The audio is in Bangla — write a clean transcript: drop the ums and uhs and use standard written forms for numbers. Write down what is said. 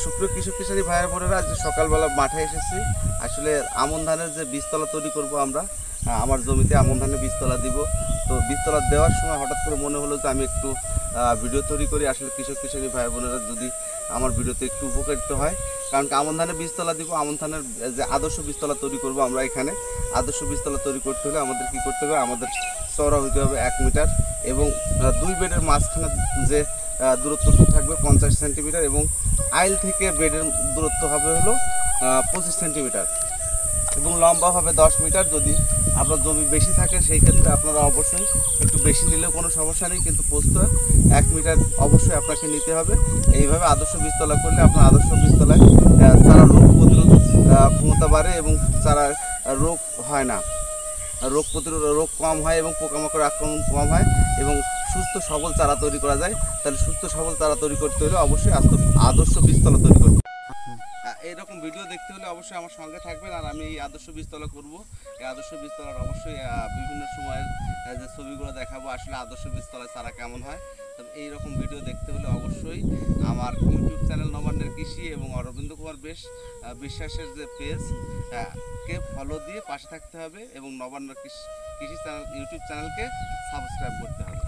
সুপ্রিয় কৃষক কৃষারী ভাইয়ের বোনেরা, যে সকালবেলা মাঠে এসেছি। আসলে আমন ধানের যে বীজতলা তৈরি করব আমরা, আমার জমিতে আমন ধানের বীজতলা দিব। তো বীজতলা দেওয়ার সময় হঠাৎ করে মনে হলো যে আমি একটু ভিডিও তৈরি করি। আসলে কৃষক কৃষারী ভাই বোনেরা যদি আমার ভিডিওতে একটু উপকারিত হয়, কারণ আমন ধানের বীজতলা দিব, আমন ধানের যে আদর্শ বীজতলা তৈরি করব আমরা এখানে। আদর্শ বীজতলা তৈরি করতে হলে আমাদের কী করতে হবে, আমাদের চওড়া হইতে হবে 1 মিটার এবং 2 বেডের মাঝখানে যে দূরত্ব থাকবে 50 সেন্টিমিটার এবং আইল থেকে বেডের দূরত্ব হবে হলো 25 সেন্টিমিটার এবং লম্বা হবে 10 মিটার। যদি আপনার জমি বেশি থাকে সেই ক্ষেত্রে আপনারা অবশ্যই একটু বেশি নিলেও কোনো সমস্যা নেই, কিন্তু প্রস্থ 1 মিটার অবশ্যই আপনাকে নিতে হবে। এইভাবে আদর্শ বীজতলা করলে আপনার আদর্শ বীজতলায় চারা রোগ প্রতিরোধ ক্ষমতা বাড়ে এবং চারা রোগ হয় না, রোগ কম হয় এবং পোকামাকড় আক্রমণ কম হয় এবং সুস্থ সবল চারা তৈরি করা যায়। তাহলে সুস্থ সবল চারা তৈরি করতে হলে অবশ্যই আদর্শ বীজতলা তৈরি করতে। এইরকম ভিডিও দেখতে হলে অবশ্যই আমার সঙ্গে থাকবেন। আর আমি এই আদর্শ বীজতলা করব। এই আদর্শ বীজতলার অবশ্যই বিভিন্ন সময়ের যে ছবিগুলো দেখাবো, আসলে আদর্শ বীজতলায় চারা কেমন হয়। তবে এইরকম ভিডিও দেখতে হলে অবশ্যই আমার ইউটিউব চ্যানেল নবান্নের কৃষি এবং অরবিন্দ কুমার বিশ্বাসের যে পেজ কে ফলো দিয়ে পাশে থাকতে হবে এবং নবান্ন কৃষি চ্যানেল ইউটিউব চ্যানেলকে সাবস্ক্রাইব করতে হবে।